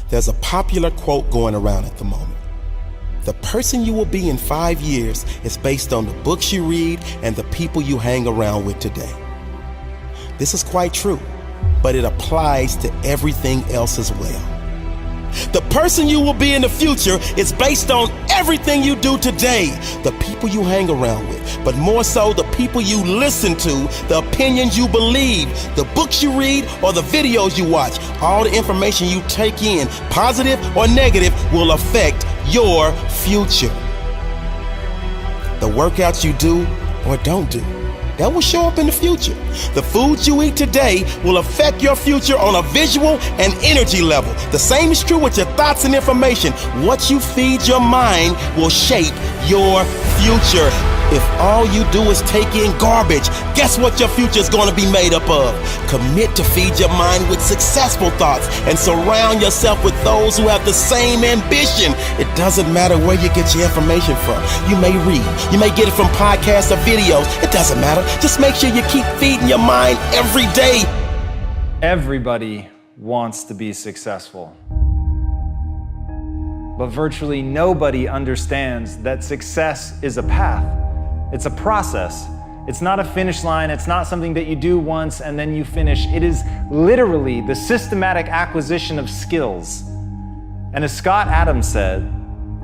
There's a popular quote going around at the moment. The person you will be in 5 years is based on the books you read and the people you hang around with today. This is quite true, but it applies to everything else as well. The person you will be in the future is based on everything you do today, the people you hang around with, but more so the people you listen to, the opinions you believe, the books you read, or the videos you watch. All the information you take in, positive or negative, will affect your future. The workouts you do or don't do, that will show up in the future. The foods you eat today will affect your future on a visual and energy level. The same is true with your thoughts and information. What you feed your mind will shape your future. If all you do is take in garbage, guess what your future is going to be made up of? Commit to feed your mind with successful thoughts and surround yourself with those who have the same ambition. It doesn't matter where you get your information from. You may read, you may get it from podcasts or videos. It doesn't matter. Just make sure you keep feeding your mind every day. Everybody wants to be successful. But virtually nobody understands that success is a path. It's a process. It's not a finish line. It's not something that you do once and then you finish. It is literally the systematic acquisition of skills. And as Scott Adams said,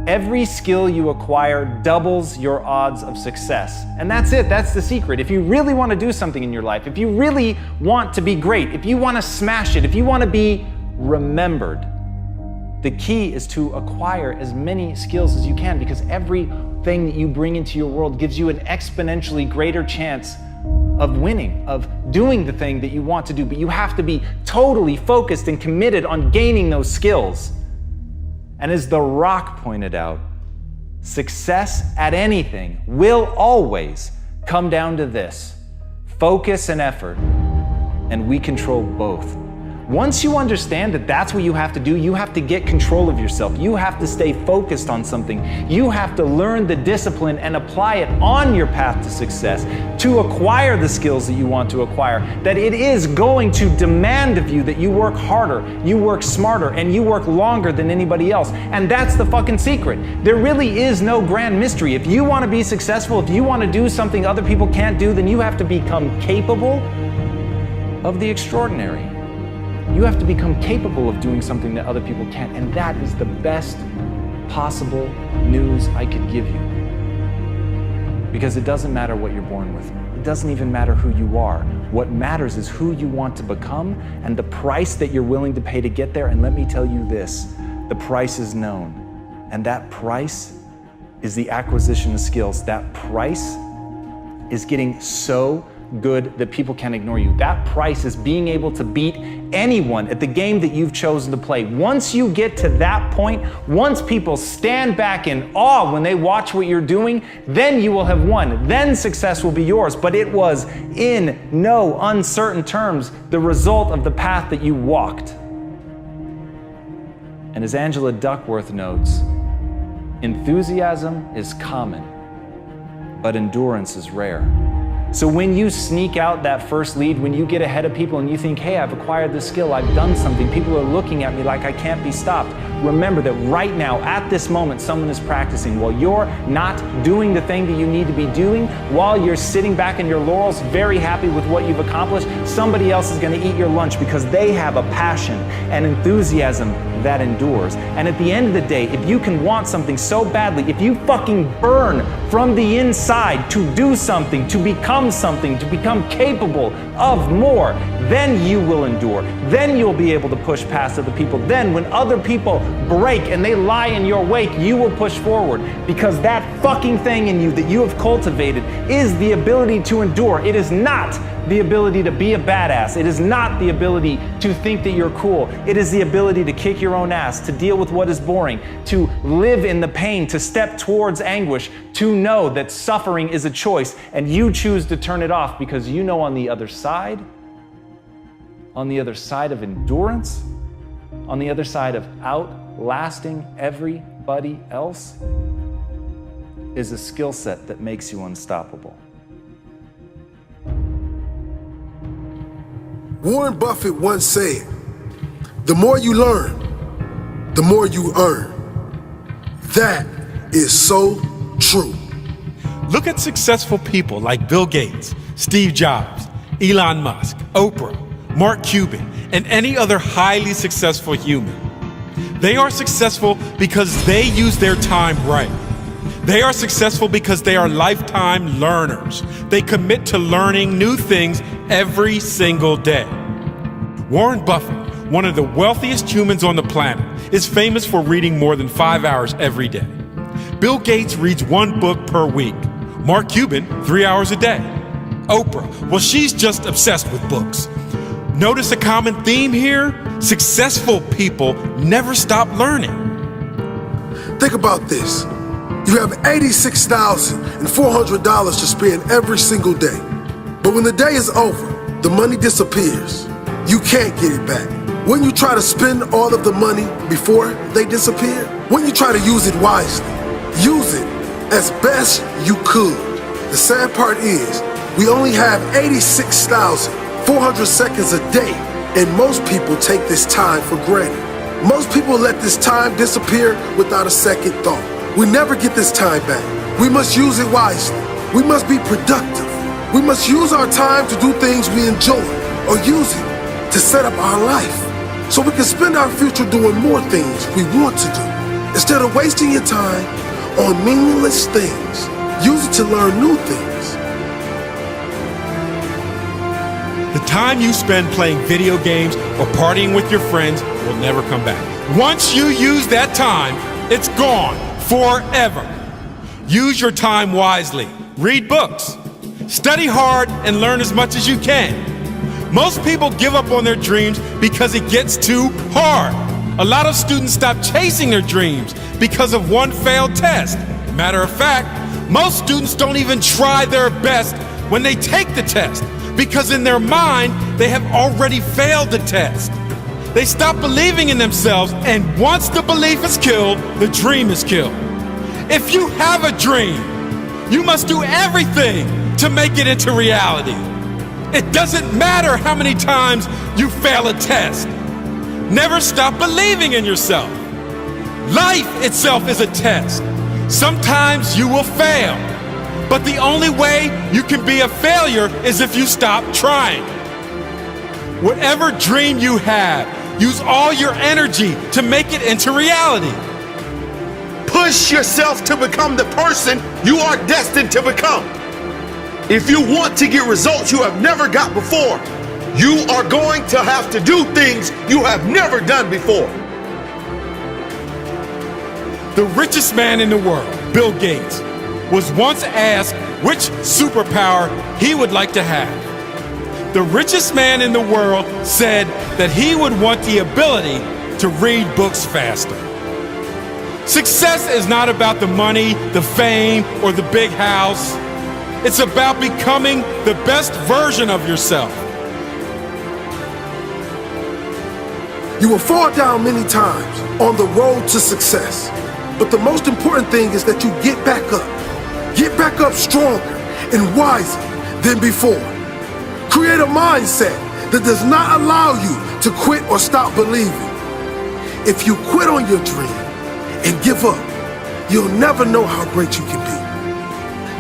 every skill you acquire doubles your odds of success. And that's it. That's the secret. If you really want to do something in your life, if you really want to be great, if you want to smash it, if you want to be remembered, the key is to acquire as many skills as you can, because everything that you bring into your world gives you an exponentially greater chance of winning, of doing the thing that you want to do. But you have to be totally focused and committed on gaining those skills. And as The Rock pointed out, success at anything will always come down to this: focus and effort, and we control both. Once you understand that that's what you have to do, you have to get control of yourself. You have to stay focused on something. You have to learn the discipline and apply it on your path to success to acquire the skills that you want to acquire. That it is going to demand of you that you work harder, you work smarter, and you work longer than anybody else. And that's the fucking secret. There really is no grand mystery. If you want to be successful, if you want to do something other people can't do, then you have to become capable of the extraordinary. You have to become capable of doing something that other people can't. And that is the best possible news I could give you. Because it doesn't matter what you're born with. It doesn't even matter who you are. What matters is who you want to become and the price that you're willing to pay to get there. And let me tell you this, the price is known. And that price is the acquisition of skills. That price is getting so good that people can't ignore you. That price is being able to beat anyone at the game that you've chosen to play. Once you get to that point, once people stand back in awe when they watch what you're doing, then you will have won. Then success will be yours. But it was in no uncertain terms the result of the path that you walked. And as Angela Duckworth notes, enthusiasm is common, but endurance is rare. So when you sneak out that first lead, when you get ahead of people and you think, hey, I've acquired this skill, I've done something, people are looking at me like I can't be stopped. Remember that right now, at this moment, someone is practicing. While you're not doing the thing that you need to be doing, while you're sitting back in your laurels, very happy with what you've accomplished, somebody else is going to eat your lunch because they have a passion and enthusiasm that endures. And at the end of the day, if you can want something so badly, if you fucking burn from the inside to do something, to become something, to become capable of more, then you will endure. Then you'll be able to push past other people. Then when other people break and they lie in your wake, you will push forward, because that fucking thing in you that you have cultivated is the ability to endure. It is not the ability to be a badass. It is not the ability to think that you're cool. It is the ability to kick your own ass, to deal with what is boring, to live in the pain, to step towards anguish, to know that suffering is a choice and you choose to turn it off, because you know on the other side of endurance, on the other side of outlasting everybody else, is a skill set that makes you unstoppable. Warren Buffett once said, the more you learn, the more you earn. That is so true. Look at successful people like Bill Gates, Steve Jobs, Elon Musk, Oprah, Mark Cuban, and any other highly successful human. They are successful because they use their time right. They are successful because they are lifetime learners. They commit to learning new things every single day. Warren Buffett, one of the wealthiest humans on the planet, is famous for reading more than 5 hours every day. Bill Gates reads 1 book per week. Mark Cuban, 3 hours a day. Oprah, well, she's just obsessed with books. Notice a common theme here? Successful people never stop learning. Think about this. You have $86,400 to spend every single day. But when the day is over, the money disappears. You can't get it back. When you try to spend all of the money before they disappear, when you try to use it wisely, use it as best you could. The sad part is, we only have 86,400 seconds a day, and most people take this time for granted. Most people let this time disappear without a second thought. We never get this time back. We must use it wisely. We must be productive. We must use our time to do things we enjoy, or use it to set up our life so we can spend our future doing more things we want to do. Instead of wasting your time on meaningless things, use it to learn new things. The time you spend playing video games or partying with your friends will never come back. Once you use that time, it's gone forever. Use your time wisely. Read books. Study hard and learn as much as you can. Most people give up on their dreams because it gets too hard. A lot of students stop chasing their dreams because of one failed test. Matter of fact, most students don't even try their best when they take the test because in their mind, they have already failed the test. They stop believing in themselves, and once the belief is killed, the dream is killed. If you have a dream, you must do everything to make it into reality. It doesn't matter how many times you fail a test. Never stop believing in yourself. Life itself is a test. Sometimes you will fail, but the only way you can be a failure is if you stop trying. Whatever dream you have, use all your energy to make it into reality. Push yourself to become the person you are destined to become. If you want to get results you have never got before, you are going to have to do things you have never done before. The richest man in the world, Bill Gates, was once asked which superpower he would like to have. The richest man in the world said that he would want the ability to read books faster. Success is not about the money, the fame, or the big house. It's about becoming the best version of yourself. You will fall down many times on the road to success, but the most important thing is that you get back up. Get back up stronger and wiser than before. Create a mindset that does not allow you to quit or stop believing. If you quit on your dream and give up, you'll never know how great you can be.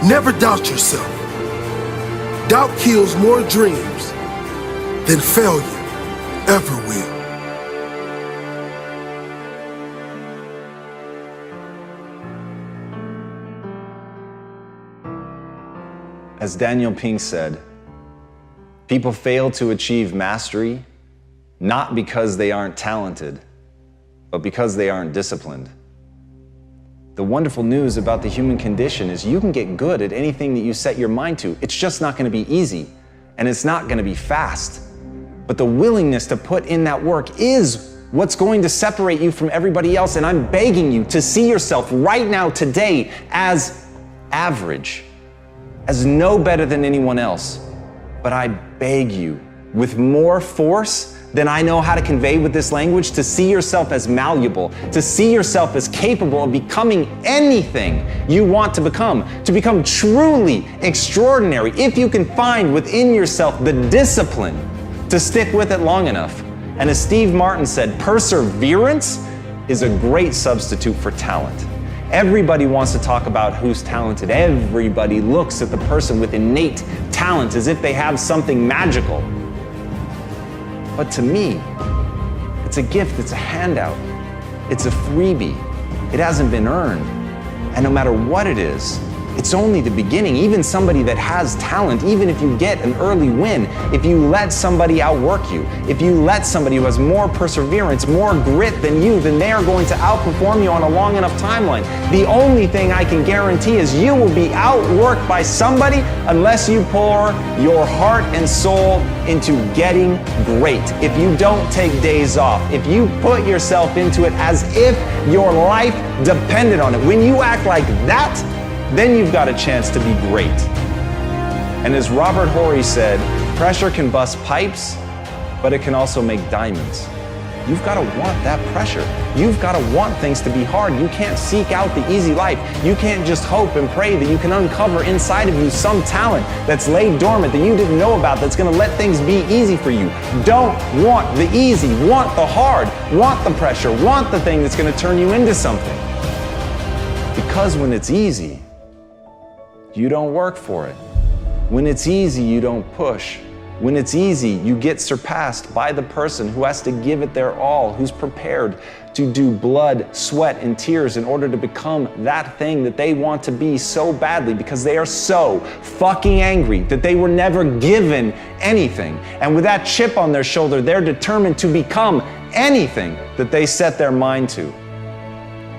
Never doubt yourself. Doubt kills more dreams than failure ever will. As Daniel Pink said, people fail to achieve mastery not because they aren't talented, but because they aren't disciplined. The wonderful news about the human condition is you can get good at anything that you set your mind to. It's just not going to be easy, and it's not going to be fast. But the willingness to put in that work is what's going to separate you from everybody else, and I'm begging you to see yourself right now, today, as average, as no better than anyone else. But I beg you, with more force than I know how to convey with this language, to see yourself as malleable, to see yourself as capable of becoming anything you want to become truly extraordinary, if you can find within yourself the discipline to stick with it long enough. And as Steve Martin said, perseverance is a great substitute for talent. Everybody wants to talk about who's talented. Everybody looks at the person with innate talent as if they have something magical. But to me, it's a gift, it's a handout, it's a freebie. It hasn't been earned. And no matter what it is, it's only the beginning. Even somebody that has talent, even if you get an early win, if you let somebody outwork you, if you let somebody who has more perseverance, more grit than you, then they are going to outperform you on a long enough timeline. The only thing I can guarantee is you will be outworked by somebody unless you pour your heart and soul into getting great. If you don't take days off, if you put yourself into it as if your life depended on it, when you act like that, then you've got a chance to be great. And as Robert Horry said, pressure can bust pipes, but it can also make diamonds. You've got to want that pressure. You've got to want things to be hard. You can't seek out the easy life. You can't just hope and pray that you can uncover inside of you some talent that's laid dormant that you didn't know about that's going to let things be easy for you. Don't want the easy. Want the hard. Want the pressure. Want the thing that's going to turn you into something. Because when it's easy, you don't work for it. When it's easy, you don't push. When it's easy, you get surpassed by the person who has to give it their all, who's prepared to do blood, sweat, and tears in order to become that thing that they want to be so badly because they are so fucking angry that they were never given anything. And with that chip on their shoulder, they're determined to become anything that they set their mind to.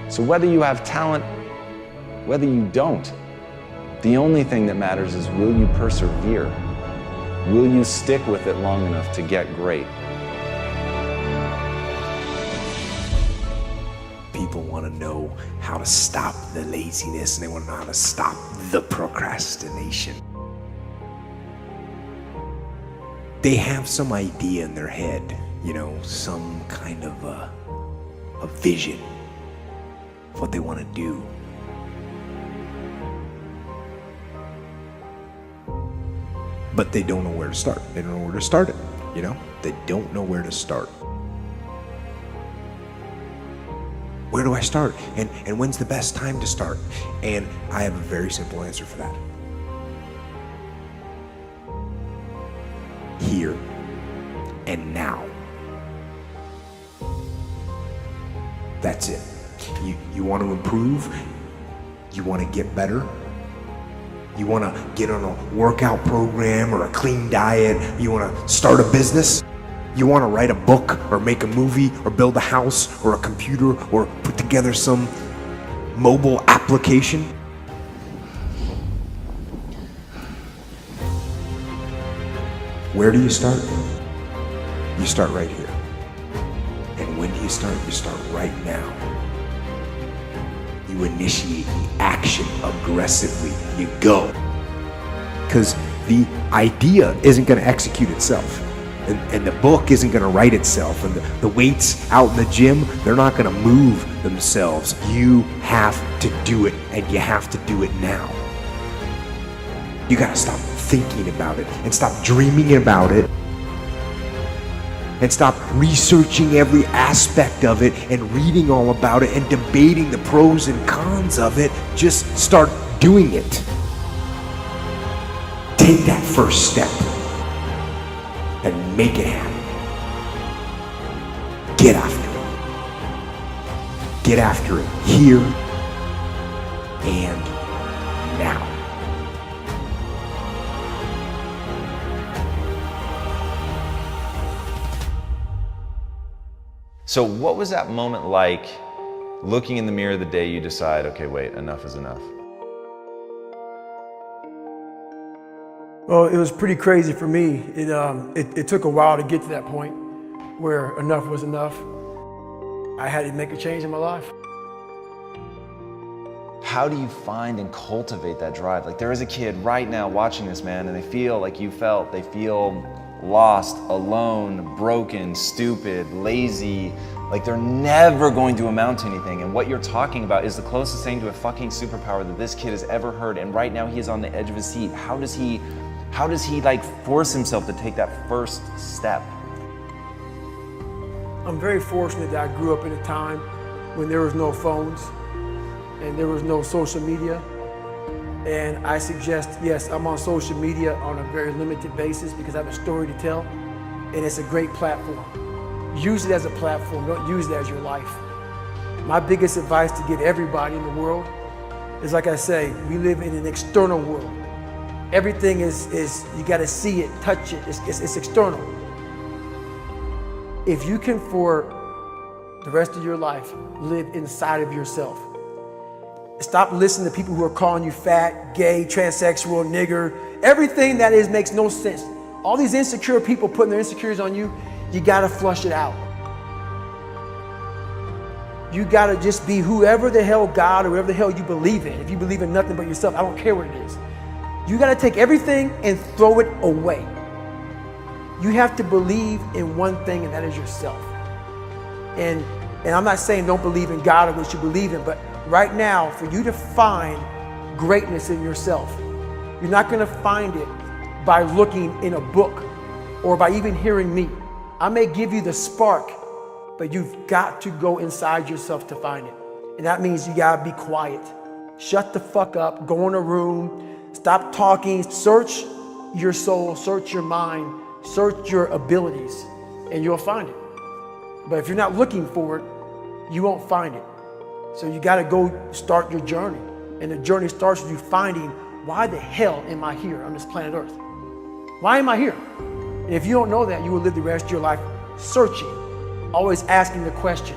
So whether you have talent, whether you don't, the only thing that matters is, will you persevere? Will you stick with it long enough to get great? People want to know how to stop the laziness, and they want to know how to stop the procrastination. They have some idea in their head, some kind of a vision of what they want to do. But they don't know where to start. They don't know where to start it, They don't know where to start. Where do I start? And when's the best time to start? And I have a very simple answer for that. Here and now. That's it. You want to improve? You want to get better? You want to get on a workout program or a clean diet? You want to start a business? You want to write a book or make a movie or build a house or a computer or put together some mobile application? Where do you start? You start right here. And when do you start? You start right now. You initiate the action aggressively. You go. Because the idea isn't going to execute itself. And the book isn't going to write itself. And the weights out in the gym, they're not going to move themselves. You have to do it, and you have to do it now. You got to stop thinking about it and stop dreaming about it. And stop researching every aspect of it and reading all about it and debating the pros and cons of it. Just start doing it. Take that first step and make it happen. Get after it. Get after it here and now. So what was that moment like, looking in the mirror the day you decide, okay, wait, enough is enough? Well, it was pretty crazy for me. It took a while to get to that point where enough was enough. I had to make a change in my life. How do you find and cultivate that drive? Like, there is a kid right now watching this, man, and they feel like you felt. They feel lost, alone, broken, stupid, lazy, like they're never going to amount to anything. And what you're talking about is the closest thing to a fucking superpower that this kid has ever heard. And right now he is on the edge of his seat. How does he like force himself to take that first step? I'm very fortunate that I grew up in a time when there was no phones and there was no social media. And I suggest, yes, I'm on social media on a very limited basis because I have a story to tell, and it's a great platform. Use it as a platform, don't use it as your life. My biggest advice to give everybody in the world is, like I say, we live in an external world. Everything is you gotta see it, touch it, it's external. If you can, for the rest of your life, live inside of yourself. Stop listening to people who are calling you fat, gay, transsexual, nigger. Everything that is makes no sense. All these insecure people putting their insecurities on you, you gotta flush it out. You gotta just be whoever the hell God or whatever the hell you believe in. If you believe in nothing but yourself, I don't care what it is. You gotta take everything and throw it away. You have to believe in one thing, and that is yourself. And I'm not saying don't believe in God or what you believe in, but right now, for you to find greatness in yourself, you're not gonna find it by looking in a book or by even hearing me. I may give you the spark, but you've got to go inside yourself to find it. And that means you gotta be quiet. Shut the fuck up, go in a room, stop talking, search your soul, search your mind, search your abilities, and you'll find it. But if you're not looking for it, you won't find it. So you gotta go start your journey. And the journey starts with you finding, why the hell am I here on this planet Earth? Why am I here? And if you don't know that, you will live the rest of your life searching, always asking the question,